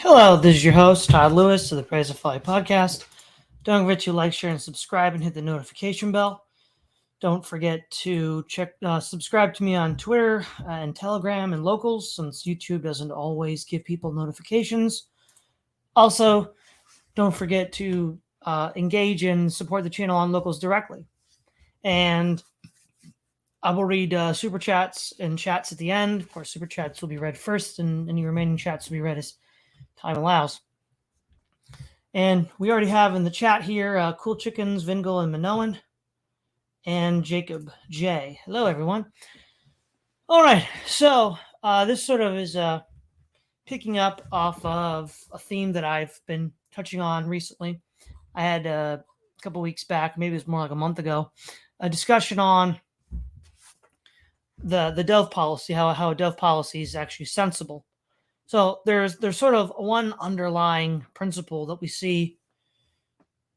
Hello, this is your host, Todd Lewis of the Praise of Folly podcast. Don't forget to like, share, and subscribe and hit the notification bell. Don't forget to subscribe to me on Twitter and Telegram and Locals, since YouTube doesn't always give people notifications. Also, don't forget to engage and support the channel on Locals directly. And I will read super chats and chats at the end. Of course, super chats will be read first, and any remaining chats will be read as time allows. And we already have in the chat here Cool Chickens, Vingel, and Minoan, and Jacob J. Hello, everyone. All right, so this sort of is picking up off of a theme that I've been touching on recently. I had a couple weeks back, maybe it was more like a month ago, a discussion on the Dove policy, how a Dove policy is actually sensible. So there's sort of one underlying principle that we see.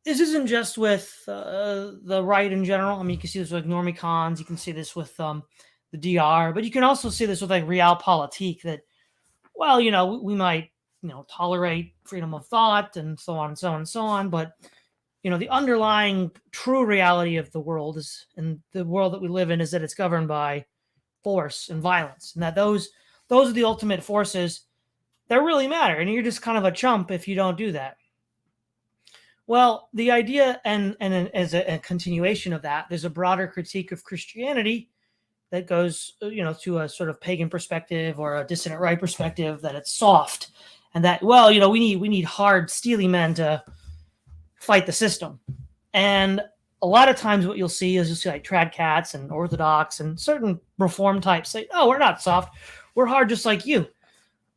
This isn't just with the right in general. I mean, you can see this with normie cons. You can see this with the DR, but you can also see this with like realpolitik. That, well, we might tolerate freedom of thought and so on and so on and so on, but the underlying true reality of the world is, and the world that we live in, is that it's governed by force and violence, and that those are the ultimate forces that really matter. And you're just kind of a chump if you don't do that. Well, the idea, and as a continuation of that, there's a broader critique of Christianity that goes, to a sort of pagan perspective or a dissident right perspective, that it's soft, and that, well, we need hard, steely men to fight the system. And a lot of times what you'll see like trad cats and Orthodox and certain reform types say, "Oh, we're not soft, we're hard just like you."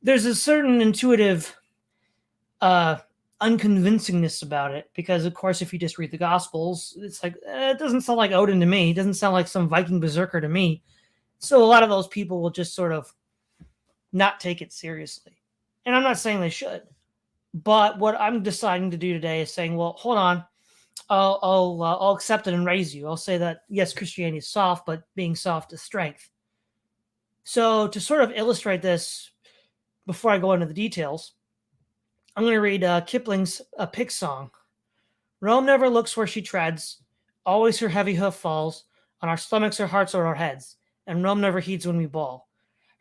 There's a certain intuitive unconvincingness about it, because of course if you just read the Gospels, it's like it doesn't sound like Odin to me, it doesn't sound like some Viking berserker to me. So a lot of those people will just sort of not take it seriously, and I'm not saying they should, but what I'm deciding to do today is saying, well, hold on, I'll accept it and raise you. I'll say that yes, Christianity is soft, but being soft is strength. So to sort of illustrate this, before I go into the details, I'm going to read Kipling's A Pig Song. Rome never looks where she treads, always her heavy hoof falls on our stomachs, our hearts, or our heads, and Rome never heeds when we bawl.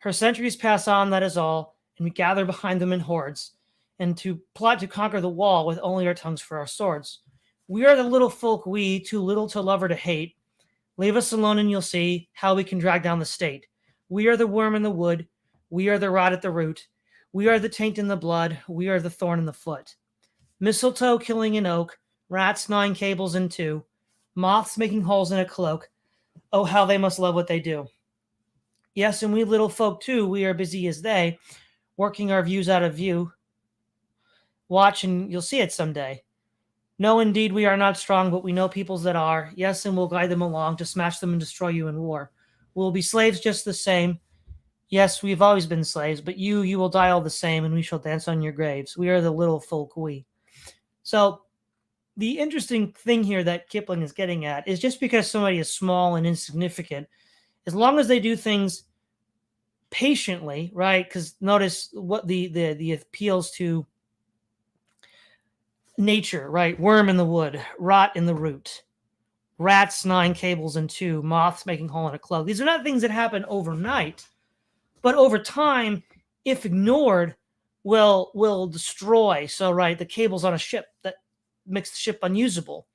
Her centuries pass on, that is all, and we gather behind them in hordes, and to plot to conquer the wall with only our tongues for our swords. We are the little folk, we, too little to love or to hate. Leave us alone and you'll see how we can drag down the state. We are the worm in the wood, we are the rot at the root. We are the taint in the blood, we are the thorn in the foot. Mistletoe killing an oak, rats gnawing cables in two, moths making holes in a cloak. Oh, how they must love what they do. Yes, and we little folk too, we are busy as they, working our views out of view. Watch and you'll see it someday. No, indeed, we are not strong, but we know peoples that are. Yes, and we'll guide them along to smash them and destroy you in war. We'll be slaves just the same. Yes, we've always been slaves, but you will die all the same, and we shall dance on your graves. We are the little folk, we. So the interesting thing here that Kipling is getting at is, just because somebody is small and insignificant, as long as they do things patiently, right? Because notice what the appeals to nature, right? Worm in the wood, rot in the root, rats gnawing cables in two, moths making hole in a cloak. These are not things that happen overnight, but over time, if ignored, will destroy. So, right, the cables on a ship that makes the ship unusable.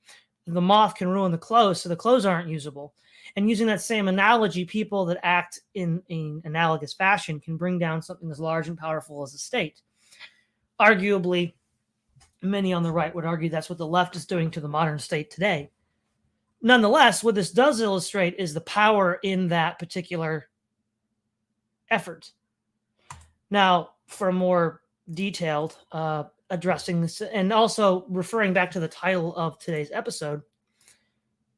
The moth can ruin the clothes, so the clothes aren't usable. And using that same analogy, people that act in analogous fashion can bring down something as large and powerful as a state. Arguably, many on the right would argue that's what the left is doing to the modern state today. Nonetheless, what this does illustrate is the power in that particular effort. Now, for a more detailed addressing this, and also referring back to the title of today's episode,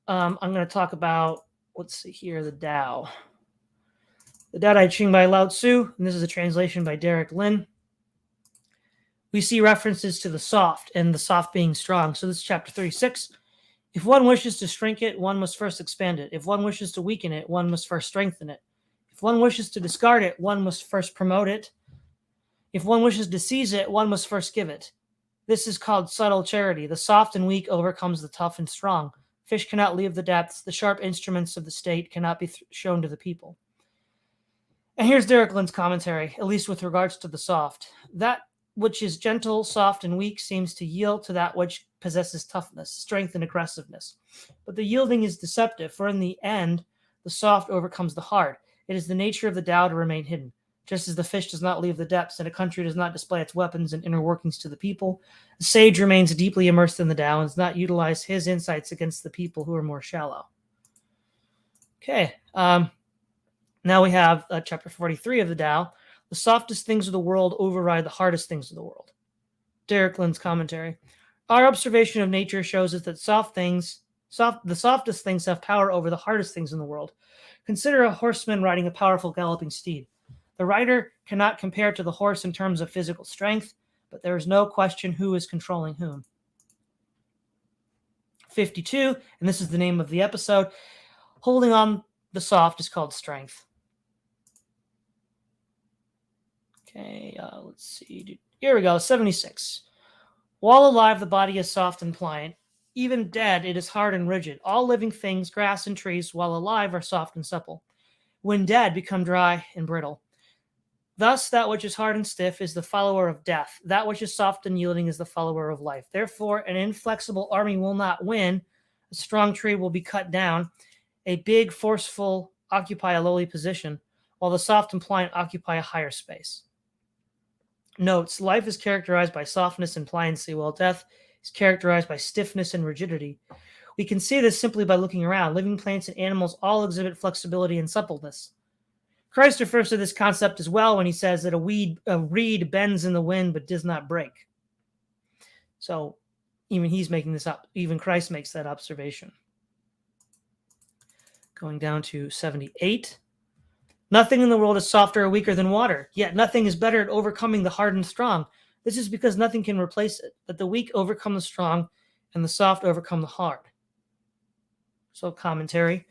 I'm going to talk about, let's see here, the Tao. The Tao Te Ching by Lao Tzu, and this is a translation by Derek Lin. We see references to the soft, and the soft being strong. So this is chapter 36. If one wishes to shrink it, one must first expand it. If one wishes to weaken it, one must first strengthen it. If one wishes to discard it, one must first promote it. If one wishes to seize it, one must first give it. This is called subtle charity. The soft and weak overcomes the tough and strong. Fish cannot leave the depths. The sharp instruments of the state cannot be shown to the people. And here's Derek Lynn's commentary, at least with regards to the soft. That which is gentle, soft, and weak seems to yield to that which possesses toughness, strength, and aggressiveness. But the yielding is deceptive, for in the end, the soft overcomes the hard. It is the nature of the Tao to remain hidden. Just as the fish does not leave the depths and a country does not display its weapons and inner workings to the people, the sage remains deeply immersed in the Tao and does not utilize his insights against the people who are more shallow. Okay, now we have chapter 43 of the Tao. The softest things of the world override the hardest things of the world. Derek Lynn's commentary. Our observation of nature shows us that the softest things have power over the hardest things in the world. Consider a horseman riding a powerful galloping steed. The rider cannot compare to the horse in terms of physical strength, but there is no question who is controlling whom. 52, and this is the name of the episode, holding on the soft is called strength. Okay, let's see. Here we go, 76. While alive, the body is soft and pliant. Even dead, it is hard and rigid. All living things, grass and trees, while alive, are soft and supple. When dead, become dry and brittle. Thus, that which is hard and stiff is the follower of death. That which is soft and yielding is the follower of life. Therefore, an inflexible army will not win. A strong tree will be cut down. A big, forceful occupy a lowly position, while the soft and pliant occupy a higher space. Notes, life is characterized by softness and pliancy, while death is characterized by stiffness and rigidity. We can see this simply by looking around. Living plants and animals all exhibit flexibility and suppleness. Christ refers to this concept as well when he says that a reed bends in the wind but does not break. So even he's making this up. Even Christ makes that observation. Going down to 78. Nothing in the world is softer or weaker than water, yet nothing is better at overcoming the hard and strong. This is because nothing can replace it, that the weak overcome the strong and the soft overcome the hard. So commentary.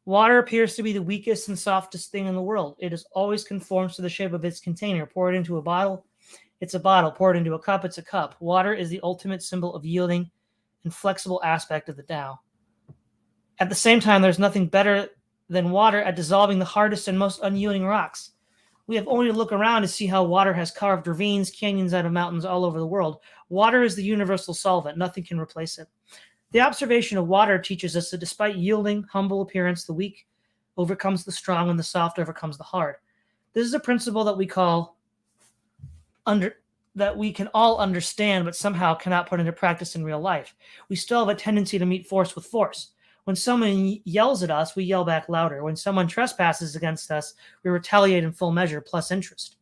Water appears to be the weakest and softest thing in the world. It is always conforms to the shape of its container. Pour it into a bottle, it's a bottle. Pour it into a cup, it's a cup. Water is the ultimate symbol of yielding and flexible aspect of the Tao. At the same time, there's nothing better than water at dissolving the hardest and most unyielding rocks. We have only to look around to see how water has carved ravines, canyons out of mountains all over the world. Water is the universal solvent. Nothing can replace it. The observation of water teaches us that despite yielding, humble appearance, the weak overcomes the strong and the soft overcomes the hard. This is a principle that we can all understand, but somehow cannot put into practice in real life. We still have a tendency to meet force with force. When someone yells at us, we yell back louder. When someone trespasses against us, we retaliate in full measure, plus interest.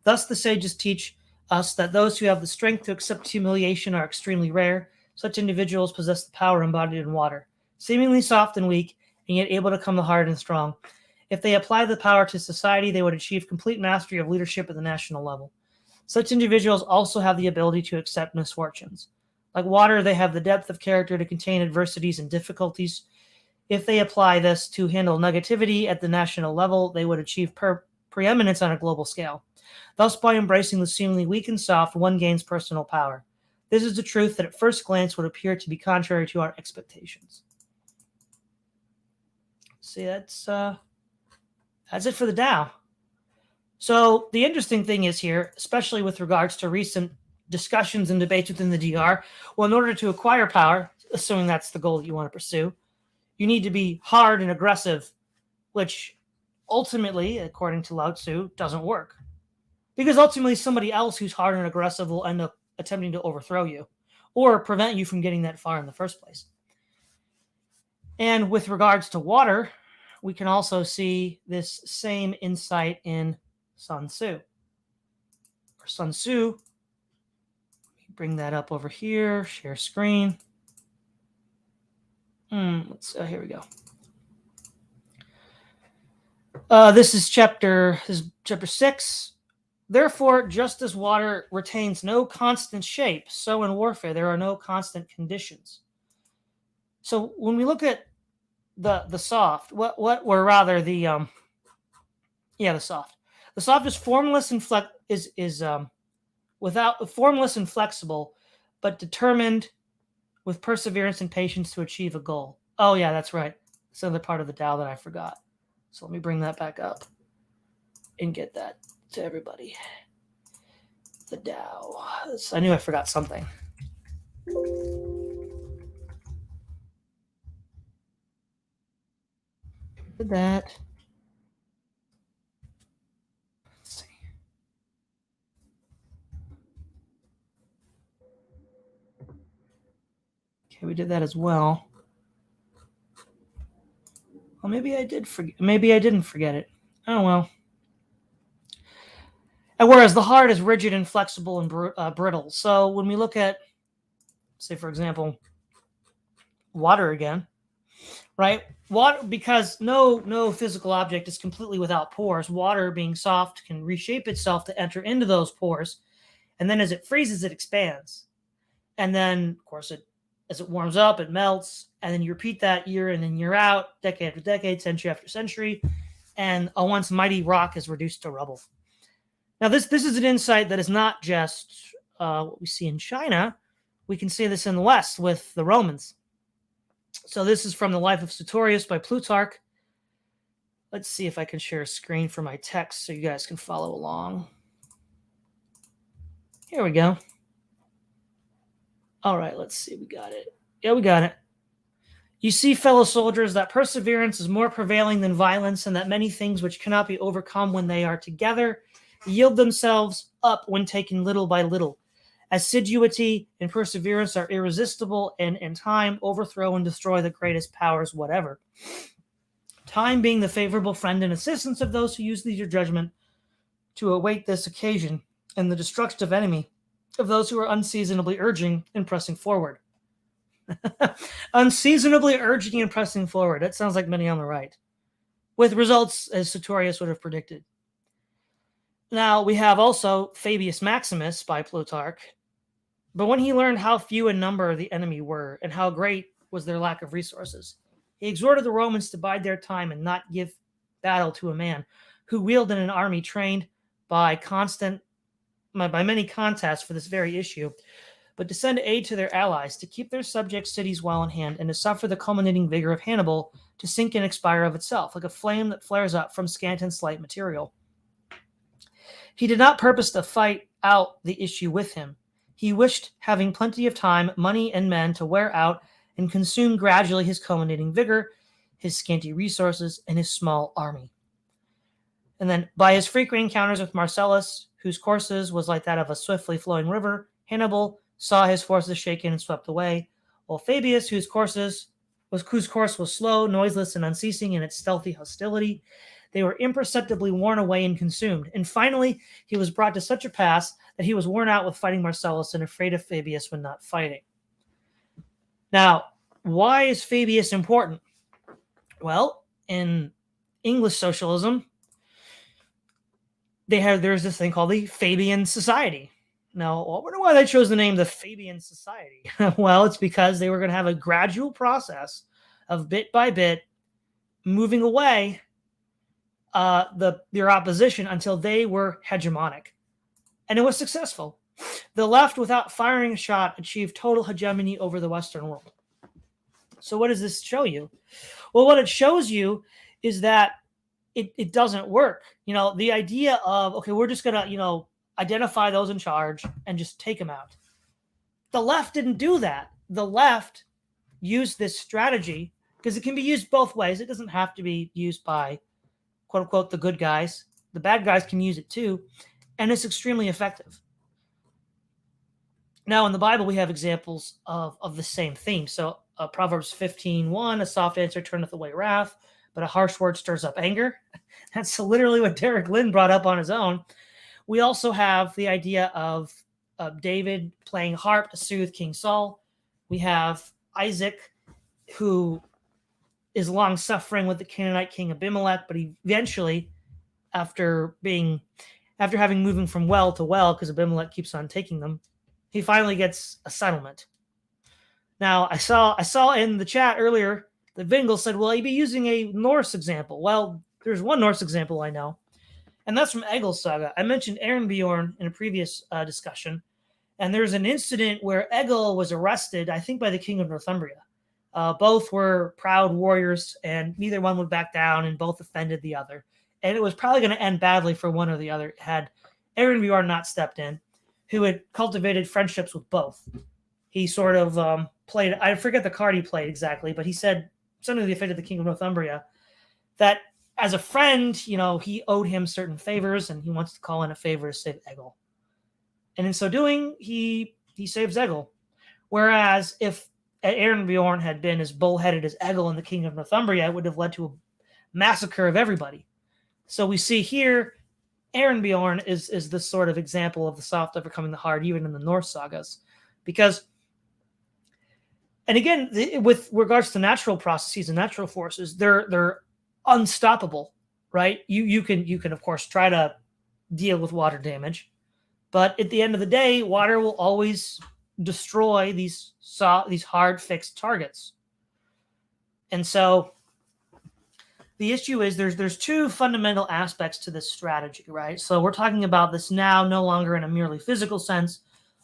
Thus, the sages teach us that those who have the strength to accept humiliation are extremely rare. Such individuals possess the power embodied in water, seemingly soft and weak, and yet able to come the hard and strong. If they apply the power to society, they would achieve complete mastery of leadership at the national level. Such individuals also have the ability to accept misfortunes. Like water, they have the depth of character to contain adversities and difficulties. If they apply this to handle negativity at the national level, they would achieve preeminence on a global scale. Thus, by embracing the seemingly weak and soft, one gains personal power. This is the truth that at first glance would appear to be contrary to our expectations. See, that's it for the Tao. So the interesting thing is here, especially with regards to recent discussions and debates within the DR, well, in order to acquire power, assuming that's the goal that you want to pursue, you need to be hard and aggressive, which ultimately, according to Lao Tzu, doesn't work. Because ultimately somebody else who's hard and aggressive will end up attempting to overthrow you or prevent you from getting that far in the first place. And with regards to water, we can also see this same insight in Sun Tzu. For Sun Tzu, let me bring that up over here, share screen. Here we go. This is chapter 6. Therefore, just as water retains no constant shape, so in warfare there are no constant conditions. So when we look at the soft, the soft. The soft is formless and without formless and flexible, but determined with perseverance and patience to achieve a goal. Oh yeah, that's right. It's another part of the Tao that I forgot. So let me bring that back up and get that to everybody. The Tao. I knew I forgot something. Did that. Let's see. Okay, we did that as well. Well, maybe I did forget. Maybe I didn't forget it. Oh well. And whereas the heart is rigid and flexible and brittle. So when we look at, say, for example, water again, right? Water, because no physical object is completely without pores. Water, being soft, can reshape itself to enter into those pores, and then as it freezes, it expands. And then, of course, as it warms up, it melts, and then you repeat that year in and year out, decade after decade, century after century, and a once mighty rock is reduced to rubble. Now, this is an insight that is not just what we see in China. We can see this in the West with the Romans. So this is from the Life of Sertorius by Plutarch. Let's see if I can share a screen for my text so you guys can follow along. Here we go. All right, let's see. We got it. Yeah, we got it. You see, fellow soldiers, that perseverance is more prevailing than violence, and that many things which cannot be overcome when they are together yield themselves up when taken little by little. Assiduity and perseverance are irresistible, and in time overthrow and destroy the greatest powers whatever. Time being the favorable friend and assistance of those who use leisure judgment to await this occasion, and the destructive enemy of those who are unseasonably urging and pressing forward. Unseasonably urging and pressing forward. That sounds like many on the right. With results as Sertorius would have predicted. Now, we have also Fabius Maximus by Plutarch. But when he learned how few in number the enemy were and how great was their lack of resources, he exhorted the Romans to bide their time and not give battle to a man who wielded an army trained by many contests for this very issue, but to send aid to their allies, to keep their subject cities well in hand, and to suffer the culminating vigor of Hannibal to sink and expire of itself, like a flame that flares up from scant and slight material. He did not purpose to fight out the issue with him. He wished, having plenty of time, money, and men to wear out and consume gradually his culminating vigor, his scanty resources, and his small army. And then, by his frequent encounters with Marcellus, whose courses was like that of a swiftly flowing river, Hannibal saw his forces shaken and swept away, while Fabius, whose course was slow, noiseless, and unceasing in its stealthy hostility, they were imperceptibly worn away and consumed. And finally, he was brought to such a pass that he was worn out with fighting Marcellus and afraid of Fabius when not fighting. Now, why is Fabius important? Well, in English socialism, there's this thing called the Fabian Society. Now, I wonder why they chose the name the Fabian Society. Well, it's because they were going to have a gradual process of bit by bit moving away their opposition until they were hegemonic. And it was successful. The left, without firing a shot, achieved total hegemony over the Western world. So what does this show you? Well, what it shows you is that it doesn't work. The idea of, okay, we're just going to, identify those in charge and just take them out. The left didn't do that. The left used this strategy because it can be used both ways. It doesn't have to be used by, quote unquote, the good guys. The bad guys can use it too. And it's extremely effective. Now, in the Bible, we have examples of the same theme. So Proverbs 15:1, a soft answer turneth away wrath, but a harsh word stirs up anger. That's literally what Derek Lynn brought up on his own. We also have the idea of David playing harp to soothe King Saul. We have Isaac, who is long suffering with the Canaanite king Abimelech, but eventually, after having moving from well to well, because Abimelech keeps on taking them, he finally gets a settlement. Now, I saw in the chat earlier that Vingle said, "Well, he'd be using a Norse example." Well, there's one Norse example I know, And that's from Egel's saga. I mentioned Ehrenbjorn in a previous discussion, and there's an incident where Egil was arrested, I think, by the king of Northumbria. Both were proud warriors, and neither one would back down, and both offended the other. And it was probably going to end badly for one or the other had Ehrenbjorn not stepped in, who had cultivated friendships with both. He sort of played, I forget the card he played exactly, but he said something to the effect of the king of Northumbria, that as a friend, he owed him certain favors, and he wants to call in a favor to save Egil. And in so doing, he saves Egil. Whereas if Ehrenbjorn had been as bullheaded as Egil and the king of Northumbria, it would have led to a massacre of everybody. So we see here, Ehrenbjorn is this sort of example of the soft overcoming the hard, even in the Norse sagas. Because, and again, with regards to natural processes and natural forces, they're unstoppable, right? You can of course try to deal with water damage, but at the end of the day, water will always destroy these hard fixed targets. And so the issue is there's two fundamental aspects to this strategy, right? So we're talking about this now no longer in a merely physical sense,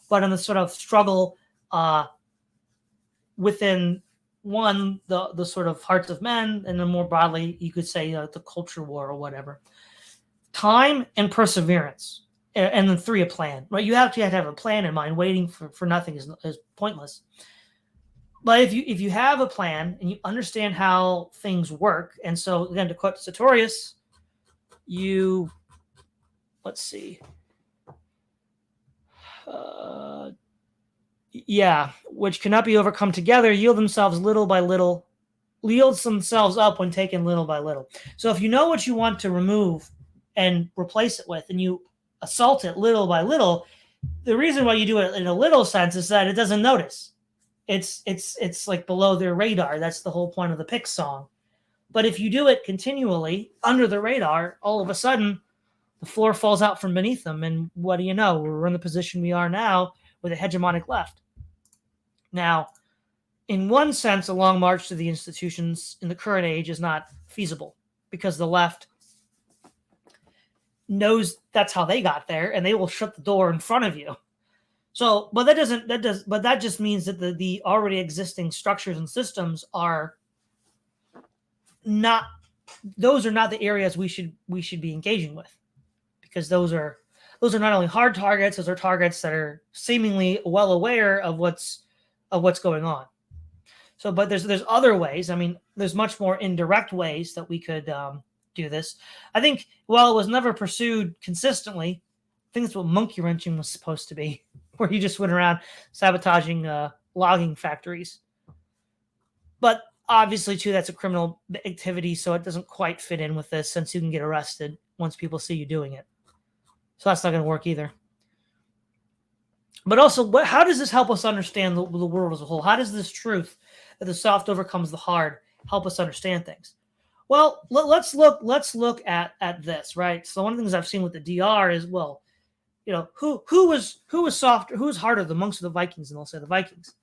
but in the sort of struggle within the sort of hearts of men, and then more broadly, you could say the culture war or whatever. Time and perseverance, and then three, a plan, right? You actually have to have a plan in mind. Waiting for nothing is pointless. But if you have a plan and you understand how things work, and so again, to quote Sartorius, let's see. Which cannot be overcome together, yields themselves up when taken little by little. So if you know what you want to remove and replace it with, and you assault it little by little, the reason why you do it in a little sense is that it doesn't notice. It's like below their radar. That's the whole point of the Pick song. But if you do it continually under the radar, all of a sudden the floor falls out from beneath them, and what do you know? We're in the position we are now with a hegemonic left. Now, in one sense, a long march to the institutions in the current age is not feasible, because the left knows that's how they got there, and they will shut the door in front of you. So, but that just means that the already existing structures and systems are not the areas we should be engaging with, because those are not only hard targets, those are targets that are seemingly well aware of what's going on. So, but there's other ways. I mean, there's much more indirect ways that we could do this. I think, while it was never pursued consistently, I think that's what monkey wrenching was supposed to be, where you just went around sabotaging logging factories. But obviously, too, that's a criminal activity, so it doesn't quite fit in with this, since you can get arrested once people see you doing it. So that's not going to work either. But also, how does this help us understand the world as a whole? How does this truth that the soft overcomes the hard help us understand things? Well, let's look at this, right? So one of the things I've seen with the DR is, well, who was softer, who was harder, the monks or the Vikings? And they'll say the Vikings.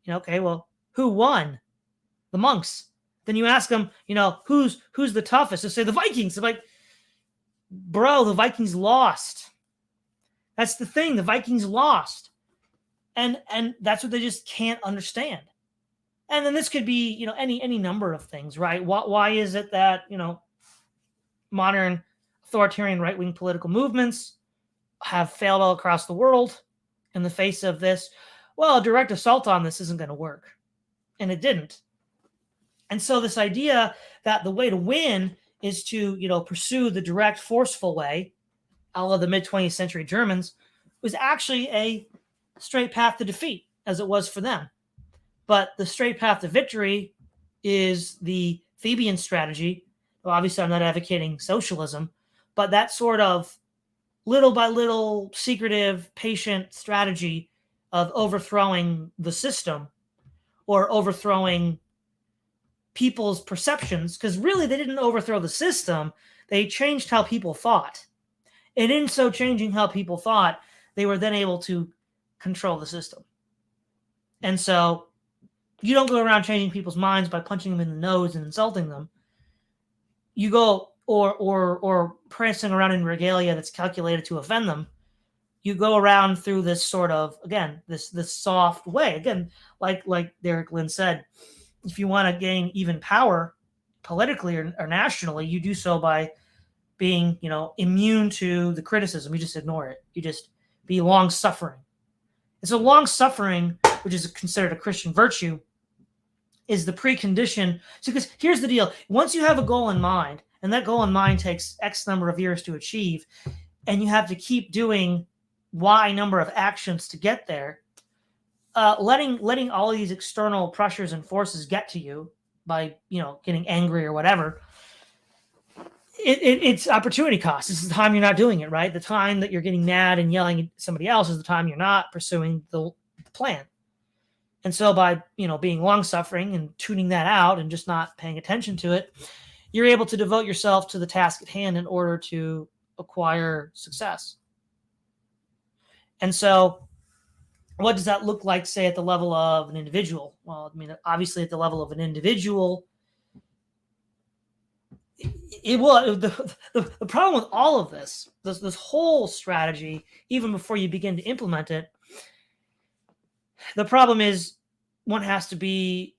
Okay, well, who won? The monks. Then you ask them, who's the toughest? They say the Vikings. They're like, bro, the Vikings lost. That's the thing. The Vikings lost. And that's what they just can't understand. And then this could be, any number of things, right? Why is it that, modern authoritarian right-wing political movements have failed all across the world in the face of this? Well, a direct assault on this isn't going to work. And it didn't. And so this idea that the way to win is to, pursue the direct, forceful way, a la the mid-20th century Germans, was actually a straight path to defeat, as it was for them. But the straight path to victory is the Fabian strategy. Well, obviously, I'm not advocating socialism, but that sort of little by little, secretive, patient strategy of overthrowing the system, or overthrowing people's perceptions, because really they didn't overthrow the system, they changed how people thought. And in so changing how people thought, they were then able to control the system. And so you don't go around changing people's minds by punching them in the nose and insulting them. You go or prancing around in regalia that's calculated to offend them. You go around through this sort of, again, this soft way. Again, like Derek Lynn said, if you want to gain even power politically or nationally, you do so by being, immune to the criticism. You just ignore it. You just be long suffering. And so long suffering, which is considered a Christian virtue, is the precondition. So, because here's the deal: once you have a goal in mind, and that goal in mind takes X number of years to achieve, and you have to keep doing Y number of actions to get there, letting all these external pressures and forces get to you by getting angry or whatever, it's opportunity cost. This is the time you're not doing it, right? The time that you're getting mad and yelling at somebody else is the time you're not pursuing the plan. And so by being long suffering and tuning that out and just not paying attention to it, you're able to devote yourself to the task at hand in order to acquire success. And so what does that look like, say, at the level of an individual? Well, I mean, obviously at the level of an individual, it will. The problem with all of this whole strategy, even before you begin to implement it, the problem is one has to be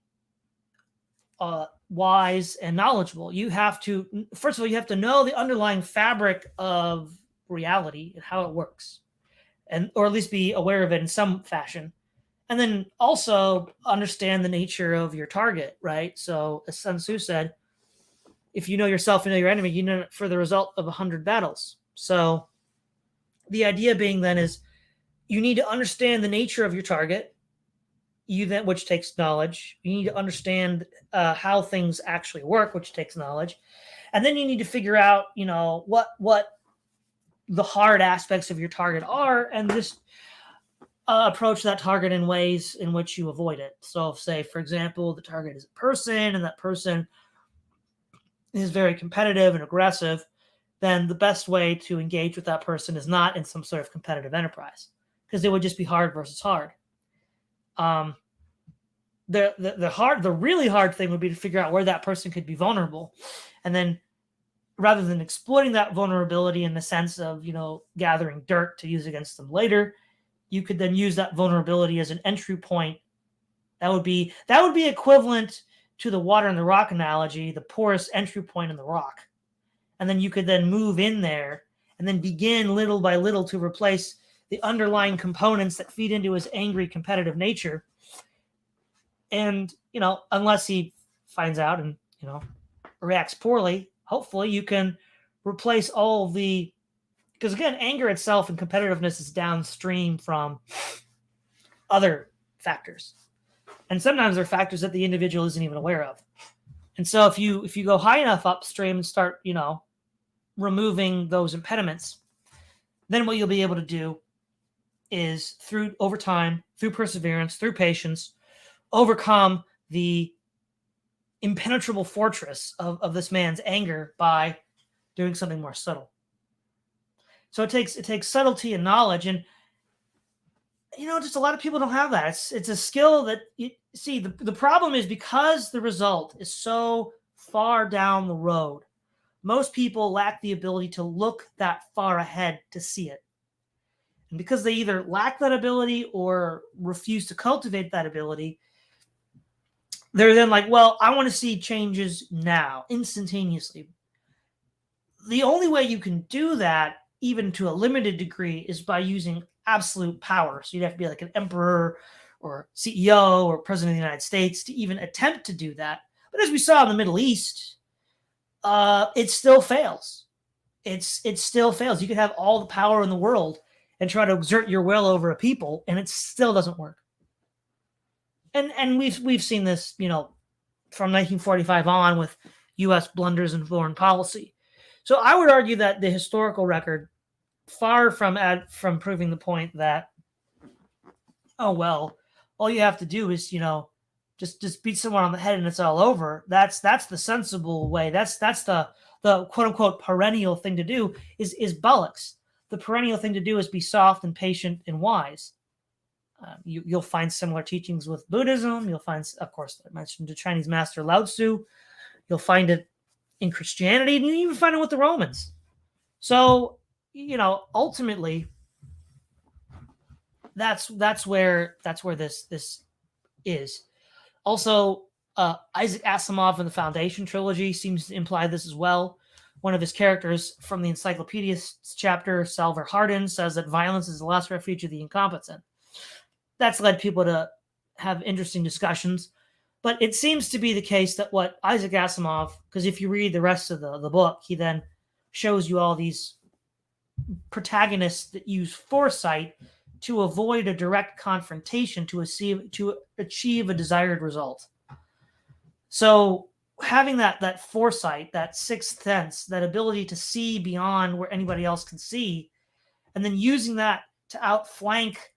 wise and knowledgeable. You have to, first of all, you have to know the underlying fabric of reality and how it works, or at least be aware of it in some fashion. And then also understand the nature of your target, right? So as Sun Tzu said, if you know yourself and know your enemy, you know it for the result of 100 battles. So the idea being then is you need to understand the nature of your target, which takes knowledge. You need to understand how things actually work, which takes knowledge. And then you need to figure out, what the hard aspects of your target are, and just approach that target in ways in which you avoid it. So say, for example, the target is a person and that person is very competitive and aggressive, then the best way to engage with that person is not in some sort of competitive enterprise, because it would just be hard versus hard. The really hard thing would be to figure out where that person could be vulnerable, and then rather than exploiting that vulnerability in the sense of gathering dirt to use against them later, you could then use that vulnerability as an entry point. That would be equivalent to the water in the rock analogy, the porous entry point in the rock. And then you could then move in there and then begin little by little to replace the underlying components that feed into his angry competitive nature. And, unless he finds out and, reacts poorly, hopefully you can replace all the, because again, anger itself and competitiveness is downstream from other factors. And sometimes they're factors that the individual isn't even aware of. And so if you go high enough upstream and start, removing those impediments, then what you'll be able to do is over time, through perseverance, through patience, overcome the impenetrable fortress of this man's anger by doing something more subtle. So it takes subtlety and knowledge, and just a lot of people don't have that. It's a skill that the problem is, because the result is so far down the road, most people lack the ability to look that far ahead to see it. And because they either lack that ability or refuse to cultivate that ability, they're then like, well, I want to see changes now, instantaneously. The only way you can do that, even to a limited degree, is by using absolute power. So you'd have to be like an emperor or CEO or president of the United States to even attempt to do that. But as we saw in the Middle East, it still fails. It still fails. You could have all the power in the world and try to exert your will over a people, and it still doesn't work. And we've seen this, from 1945 on with U.S. blunders in foreign policy. So I would argue that the historical record, far from proving the point that, oh well, all you have to do is just beat someone on the head and it's all over. That's the sensible way. That's the quote unquote perennial thing to do is bollocks. The perennial thing to do is be soft and patient and wise. You'll find similar teachings with Buddhism. You'll find, of course, I mentioned the Chinese master Lao Tzu. You'll find it in Christianity, and you even find it with the Romans. So, ultimately, that's where this is. Also, Isaac Asimov in the Foundation trilogy seems to imply this as well. One of his characters from the Encyclopedia chapter, Salver Hardin, says that violence is the last refuge of the incompetent. That's led people to have interesting discussions. But it seems to be the case that what Isaac Asimov, because if you read the rest of the book, he then shows you all these protagonists that use foresight to avoid a direct confrontation to achieve a desired result. So having that foresight, that sixth sense, that ability to see beyond where anybody else can see, and then using that to outflank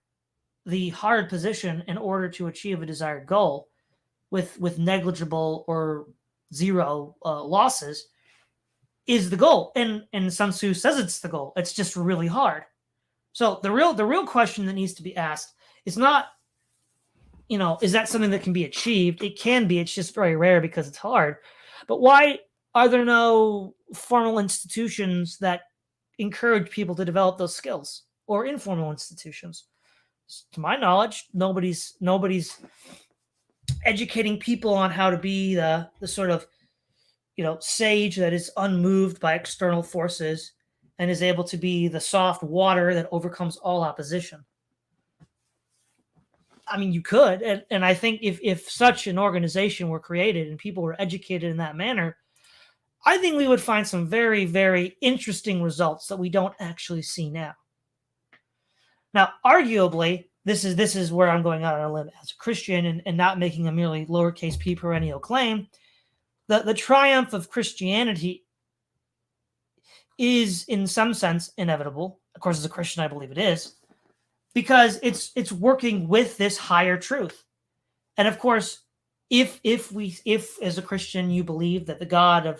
the hard position in order to achieve a desired goal with negligible or zero losses is the goal. And Sun Tzu says it's the goal. It's just really hard. So the real question that needs to be asked is not, is that something that can be achieved? It can be. It's just very rare because it's hard. But why are there no formal institutions that encourage people to develop those skills, or informal institutions? To my knowledge, nobody's educating people on how to be the sort of sage that is unmoved by external forces and is able to be the soft water that overcomes all opposition. I mean, you could, and I think if such an organization were created and people were educated in that manner, I think we would find some very, very interesting results that we don't actually see now. Now, arguably, this is where I'm going out on a limb as a Christian and not making a merely lowercase p perennial claim. The triumph of Christianity is, in some sense, inevitable. Of course, as a Christian, I believe it is, because it's working with this higher truth. And of course, if as a Christian you believe that the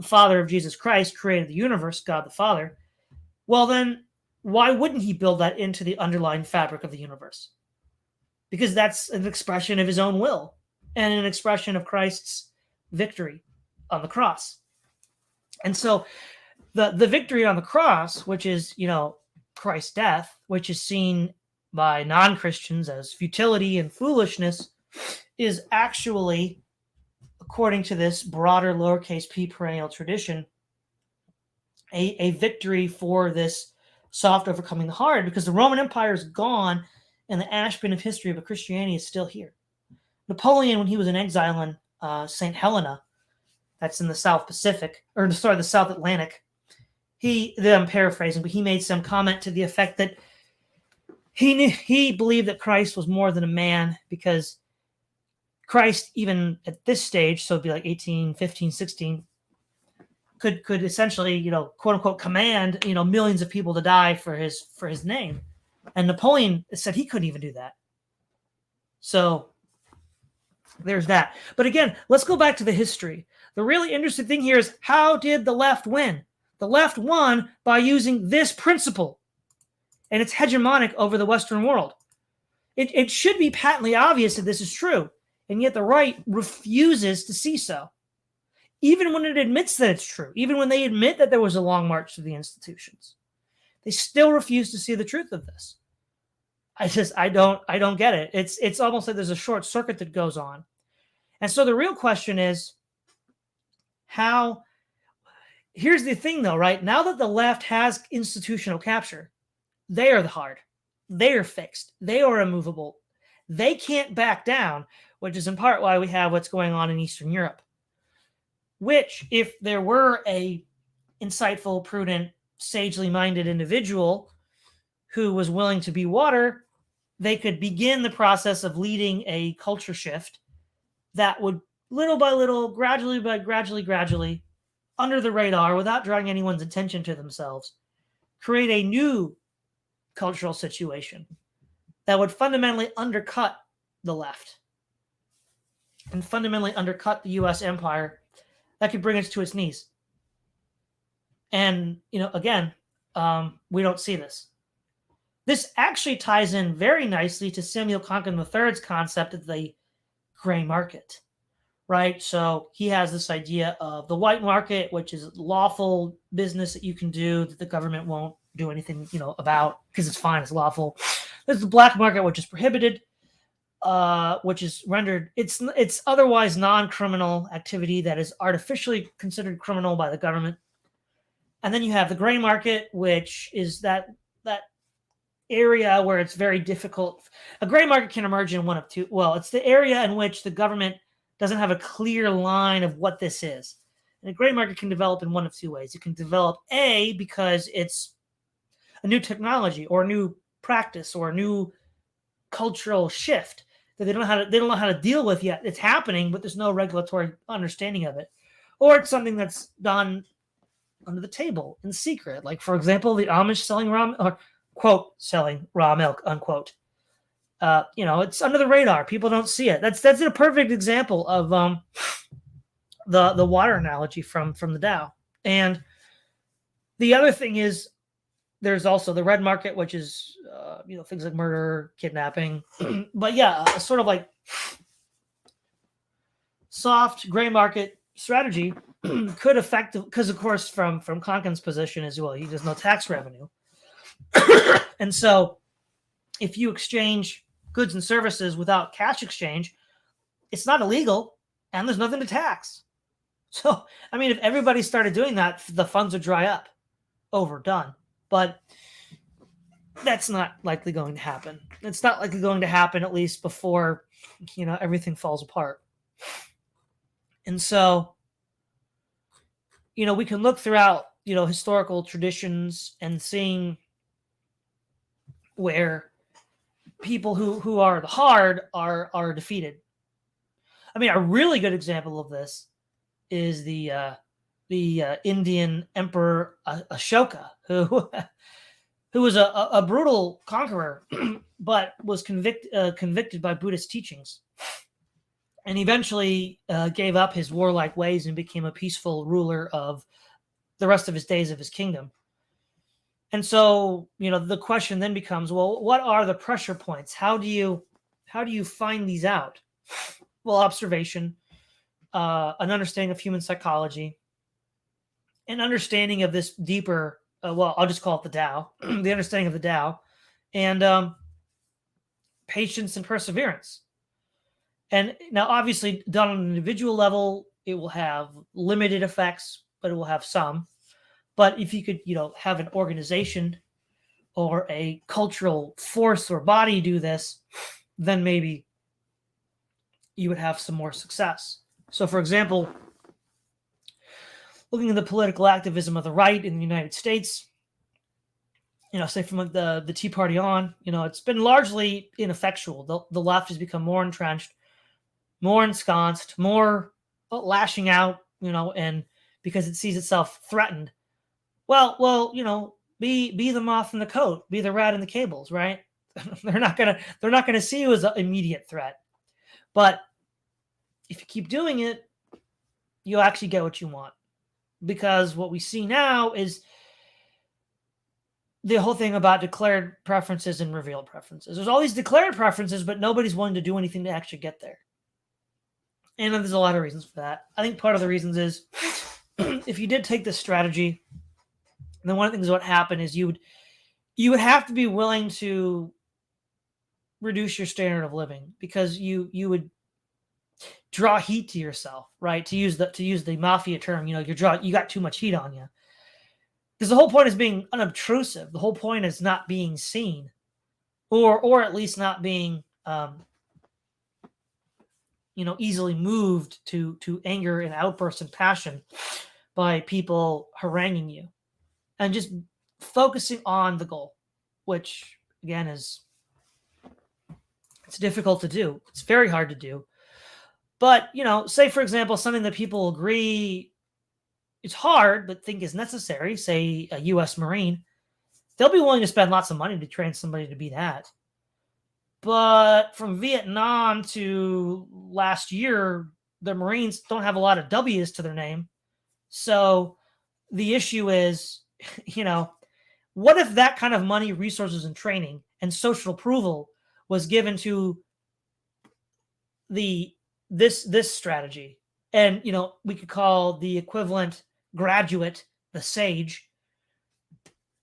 Father of Jesus Christ created the universe, God the Father, well then why wouldn't he build that into the underlying fabric of the universe? Because that's an expression of his own will and an expression of Christ's victory on the cross. And so the victory on the cross, which is, Christ's death, which is seen by non-Christians as futility and foolishness, is actually, according to this broader lowercase p perennial tradition, a victory for this soft overcoming the hard, because the Roman Empire is gone and the ash bin of history, but Christianity is still here. Napoleon, when he was in exile in St. Helena, that's in the South Pacific, or sorry, the South Atlantic, I'm paraphrasing, but he made some comment to the effect that he believed that Christ was more than a man, because Christ, even at this stage, so it'd be like 18, 15, 16, could essentially, quote unquote, command, millions of people to die for his name. And Napoleon said he couldn't even do that. So there's that. But again, let's go back to the history. The really interesting thing here is, how did the left win? The left won by using this principle, and it's hegemonic over the Western world. It should be patently obvious that this is true, and yet the right refuses to see so. Even when it admits that it's true, even when they admit that there was a long march through the institutions, they still refuse to see the truth of this. I don't get it. It's almost like there's a short circuit that goes on. And so the real question is, how? Here's the thing, though, right? Now that the left has institutional capture, they are the hard. They are fixed. They are immovable. They can't back down, which is in part why we have what's going on in Eastern Europe. Which, if there were a insightful, prudent, sagely minded individual who was willing to be water, they could begin the process of leading a culture shift that would, little by little, gradually, under the radar, without drawing anyone's attention to themselves, create a new cultural situation that would fundamentally undercut the left and fundamentally undercut the U.S. empire, that could bring us to its knees. And, again, we don't see this. This actually ties in very nicely to Samuel Conklin III's concept of the gray market, right? So he has this idea of the white market, which is lawful business that you can do that the government won't do anything, about because it's fine, it's lawful. There's the black market, which is prohibited, which is rendered it's otherwise non-criminal activity that is artificially considered criminal by the government. And then you have the gray market, which is that area where it's very difficult. A gray market can emerge in one of two. Well, it's the area in which the government doesn't have a clear line of what this is. And a gray market can develop in one of two ways. It can develop because it's a new technology or a new practice or a new cultural shift that they don't know how to deal with yet. It's happening, but there's no regulatory understanding of it. Or it's something that's done under the table in secret. Like, for example, the Amish selling quote, selling raw milk, unquote. It's under the radar. People don't see it. That's a perfect example of the water analogy from the Tao. And the other thing is there's also the red market, which is things like murder, kidnapping. But yeah, sort of like soft gray market strategy could affect, because of course from Konkin's position as well, there's no tax revenue. And so if you exchange goods and services without cash exchange, it's not illegal and there's nothing to tax. So, I mean, if everybody started doing that, the funds would dry up. Overdone. But that's not likely going to happen. It's not likely going to happen, at least before, everything falls apart. And so, we can look throughout, historical traditions and seeing where people who are the hard are defeated. I mean, a really good example of this is the Indian Emperor Ashoka, who was a brutal conqueror, but was convicted by Buddhist teachings, and eventually gave up his warlike ways and became a peaceful ruler of the rest of his days of his kingdom. And so, the question then becomes, well, what are the pressure points? How do you find these out? Well, observation, an understanding of human psychology, an understanding of this deeper, I'll just call it the Tao, the understanding of the Tao, and patience and perseverance. And now, obviously, done on an individual level, it will have limited effects, but it will have some. But if you could, have an organization or a cultural force or body do this, then maybe you would have some more success. So, for example, looking at the political activism of the right in the United States, say from the Tea Party on, it's been largely ineffectual. The left has become more entrenched, more ensconced, more lashing out, and because it sees itself threatened. Well, be the moth in the coat, be the rat in the cables, right? They're not gonna see you as an immediate threat. But if you keep doing it, you'll actually get what you want. Because what we see now is the whole thing about declared preferences and revealed preferences. There's all these declared preferences, but nobody's willing to do anything to actually get there. And there's a lot of reasons for that. I think part of the reasons is if you did take this strategy, then one of the things that would happen is you would have to be willing to reduce your standard of living, because you would draw heat to yourself, right? To use the mafia term, you got too much heat on you. Because the whole point is being unobtrusive. The whole point is not being seen, or at least not being easily moved to anger and outbursts and passion by people haranguing you. And just focusing on the goal, which again it's difficult to do. It's very hard to do. But, say for example, something that people agree is hard, but think is necessary, say a U.S. Marine, they'll be willing to spend lots of money to train somebody to be that. But from Vietnam to last year, the Marines don't have a lot of W's to their name. So the issue is, what if that kind of money, resources, and training and social approval was given to this strategy, And, we could call the equivalent graduate the sage.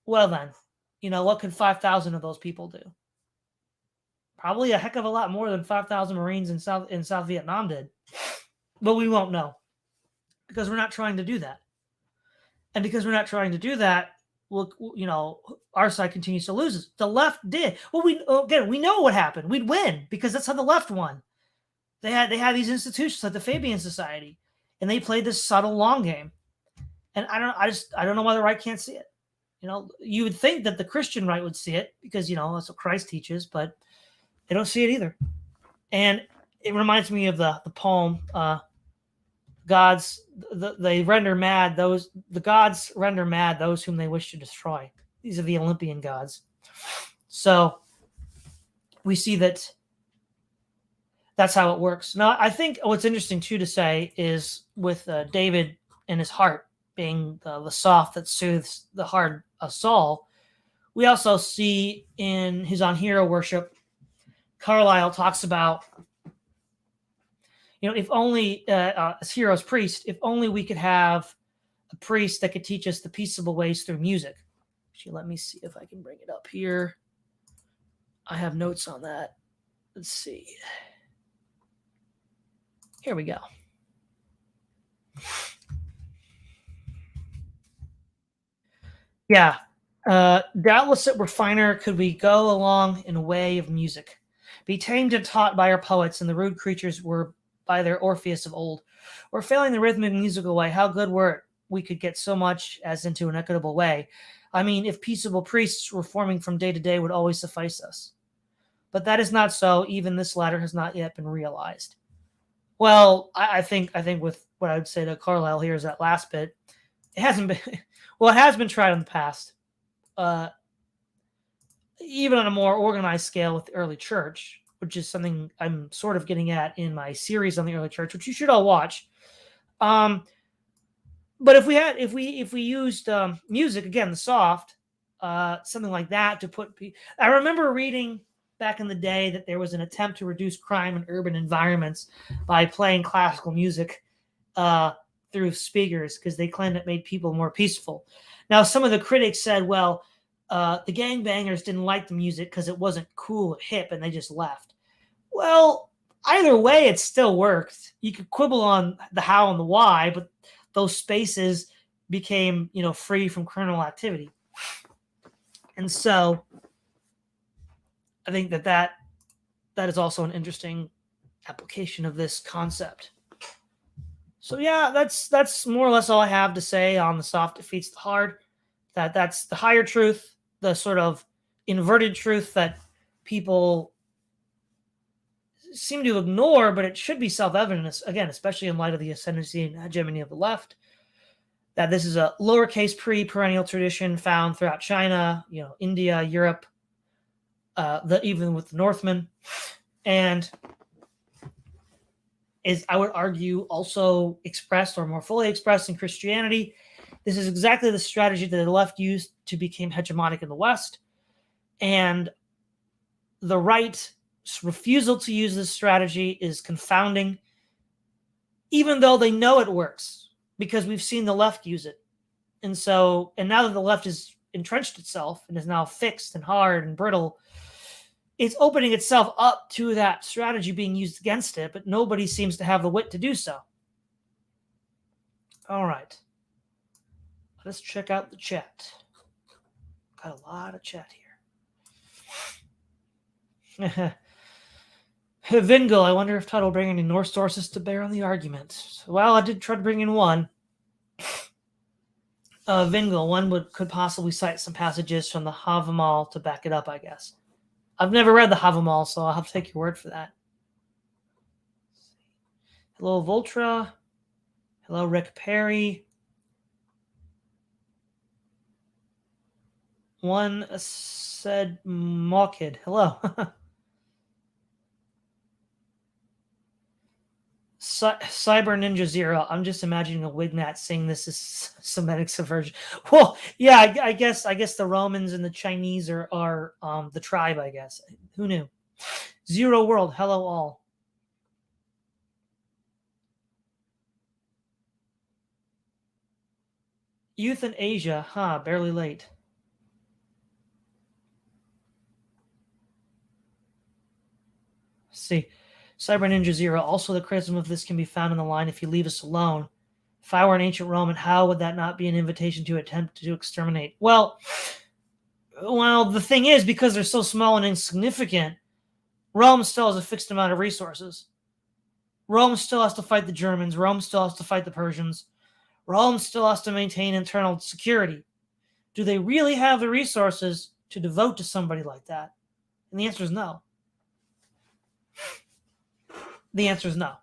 Well, then, what could 5,000 of those people do? Probably a heck of a lot more than 5,000 Marines in South Vietnam did. But we won't know because we're not trying to do that. And because we're not trying to do that, our side continues to lose. The left did. Well, we know what happened. We'd win because that's how the left won. They had these institutions like the Fabian Society, and they played this subtle long game. And I don't know why the right can't see it. You would think that the Christian right would see it because that's what Christ teaches, but they don't see it either. And it reminds me of the poem, the gods render mad those whom they wish to destroy. These are the Olympian gods. So we see that that's how it works. Now, I think what's interesting too to say is with David and his heart being the soft that soothes the hard Saul, we also see in his On Hero Worship, Carlyle talks about, if only as Hero's priest, if only we could have a priest that could teach us the peaceable ways through music. Actually, let me see if I can bring it up here. I have notes on that. Let's see. Here we go. Yeah. Doubtless it were finer could we go along in a way of music, be tamed and taught by our poets, and the rude creatures were by their Orpheus of old, or failing the rhythmic musical way, how good were it we could get so much as into an equitable way. I mean, if peaceable priests reforming from day to day would always suffice us. But that is not so. Even this latter has not yet been realized. Well, I think with what I would say to Carlyle here is that last bit. It hasn't been. Well, it has been tried in the past, even on a more organized scale with the early church, which is something I'm sort of getting at in my series on the early church, which you should all watch. But if we used music again, the soft, something like that to put. I remember reading back in the day that there was an attempt to reduce crime in urban environments by playing classical music through speakers because they claimed it made people more peaceful. Now, some of the critics said, well, the gangbangers didn't like the music because it wasn't cool or hip and they just left. Well, either way, it still worked. You could quibble on the how and the why, but those spaces became, free from criminal activity. And so I think that is also an interesting application of this concept. So yeah, that's more or less all I have to say on the soft defeats the hard. That's the higher truth, the sort of inverted truth that people seem to ignore, but it should be self-evident, again, especially in light of the ascendancy and hegemony of the left, that this is a lowercase perennial tradition found throughout China, India, Europe, even with the Northmen, and is, I would argue, also expressed or more fully expressed in Christianity. This is exactly the strategy that the left used to become hegemonic in the West. And the right's refusal to use this strategy is confounding, even though they know it works, because we've seen the left use it. And now that the left has entrenched itself and is now fixed and hard and brittle, it's opening itself up to that strategy being used against it, but nobody seems to have the wit to do so. All right. Let's check out the chat. Got a lot of chat here. Vingel, I wonder if Todd will bring any Norse sources to bear on the argument. Well, I did try to bring in one. Vingel, one could possibly cite some passages from the Havamal to back it up, I guess. I've never read the Havamal, so I'll have to take your word for that. Hello, Voltra. Hello, Rick Perry. One said Mawkid. Hello. Cyber Ninja Zero. I'm just imagining a Wignat saying this is Semitic subversion. Well, yeah, I guess the Romans and the Chinese are the tribe, I guess. Who knew? Zero World. Hello all. Youth in Asia, barely late. See, Cyber Ninja Zero. Also, the criticism of this can be found in the line, "If you leave us alone." If I were an ancient Roman, how would that not be an invitation to attempt to exterminate? Well, the thing is, because they're so small and insignificant, Rome still has a fixed amount of resources. Rome still has to fight the Germans. Rome still has to fight the Persians. Rome still has to maintain internal security. Do they really have the resources to devote to somebody like that? And the answer is no. The answer is no.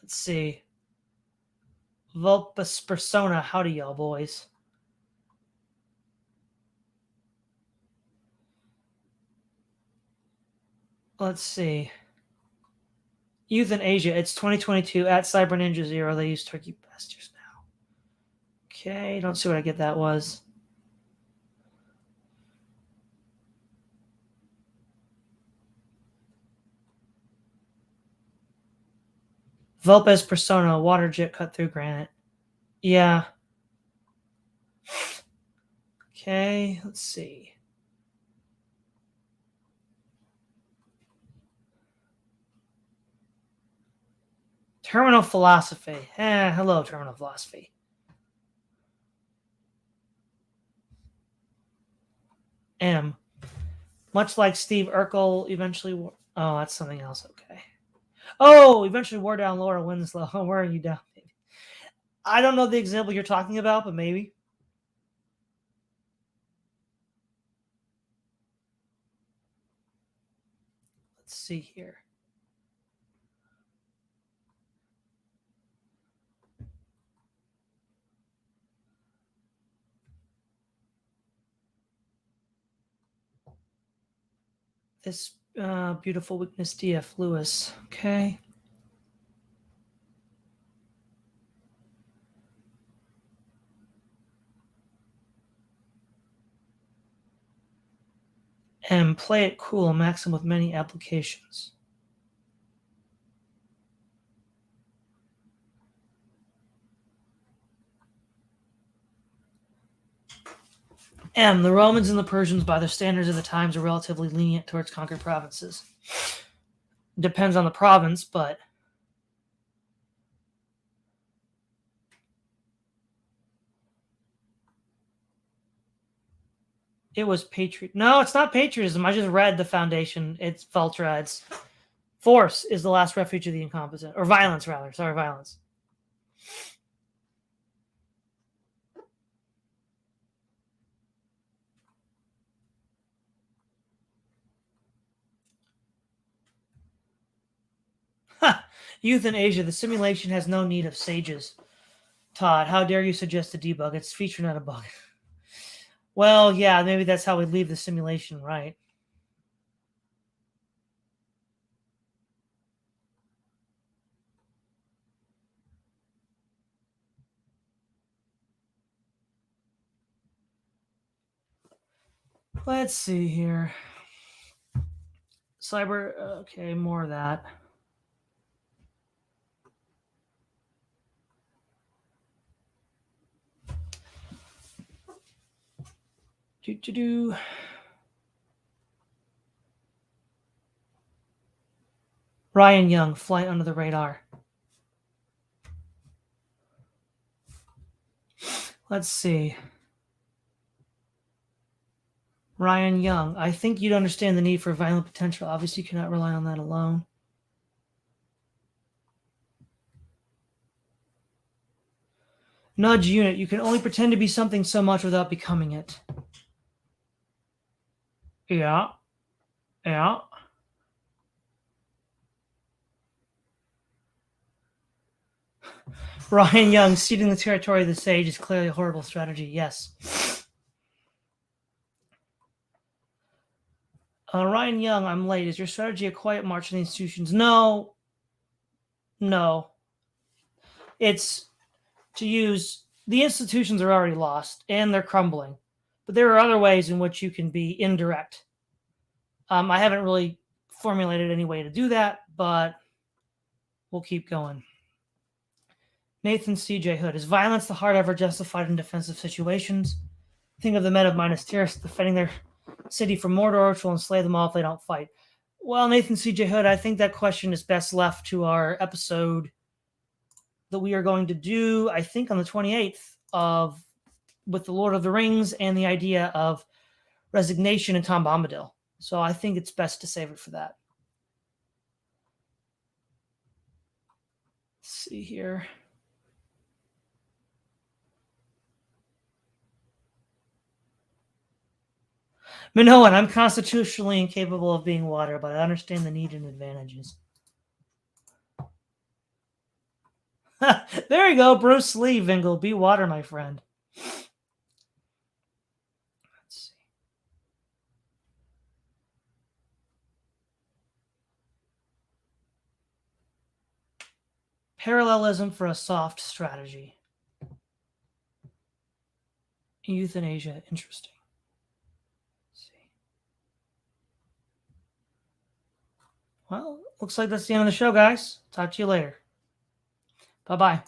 Let's see. Vulpus Persona. Howdy, y'all boys. Let's see. Youth in Asia. It's 2022 at Cyber Ninja Zero. They use turkey bastards now. Okay, don't see what I get that was. Vulpes Persona. Water jet cut through granite. Yeah. Okay, let's see. Terminal philosophy. Hello, terminal philosophy. M. Much like Steve Urkel eventually. Oh, that's something else. Okay. Oh, eventually wore down Laura Winslow. Where are you down, baby? I don't know the example you're talking about, but maybe. Let's see here. This beautiful weakness, D.F. Lewis. Okay. And play it cool, maxim with many applications. M. The Romans and the Persians, by their standards of the times, are relatively lenient towards conquered provinces. Depends on the province, but it was patriot. No, it's not patriotism. I just read the foundation. It's Feltra. It's force is the last refuge of the incompetent, or violence rather. Sorry, violence. Youth in Asia. The simulation has no need of sages. Todd, how dare you suggest a debug? It's feature, not a bug. Well, yeah, maybe that's how we leave the simulation, right? Let's see here. Cyber, okay, more of that. Do. Ryan Young, Flight Under the Radar. Let's see. Ryan Young, I think you'd understand the need for violent potential. Obviously, you cannot rely on that alone. Nudge unit, you can only pretend to be something so much without becoming it. Yeah. Yeah. Ryan Young, ceding the territory of the sage is clearly a horrible strategy. Yes. Ryan Young, I'm late. Is your strategy a quiet march in the institutions? No. No. It's to use the institutions are already lost and they're crumbling. But there are other ways in which you can be indirect. I haven't really formulated any way to do that, but we'll keep going. Nathan C.J. Hood. Is violence the heart ever justified in defensive situations? Think of the men of Minas Tirith defending their city from Mordor, which will enslave them all if they don't fight. Well, Nathan C.J. Hood, I think that question is best left to our episode that we are going to do, I think, on the 28th with the Lord of the Rings and the idea of resignation and Tom Bombadil. So I think it's best to save it for that. Let's see here. Minoan, I'm constitutionally incapable of being water, but I understand the need and advantages. There you go, Bruce Lee, Vingle. Be water, my friend. Let's see. Parallelism for a soft strategy. Euthanasia, interesting. Let's see. Well, looks like that's the end of the show, guys. Talk to you later. Bye-bye.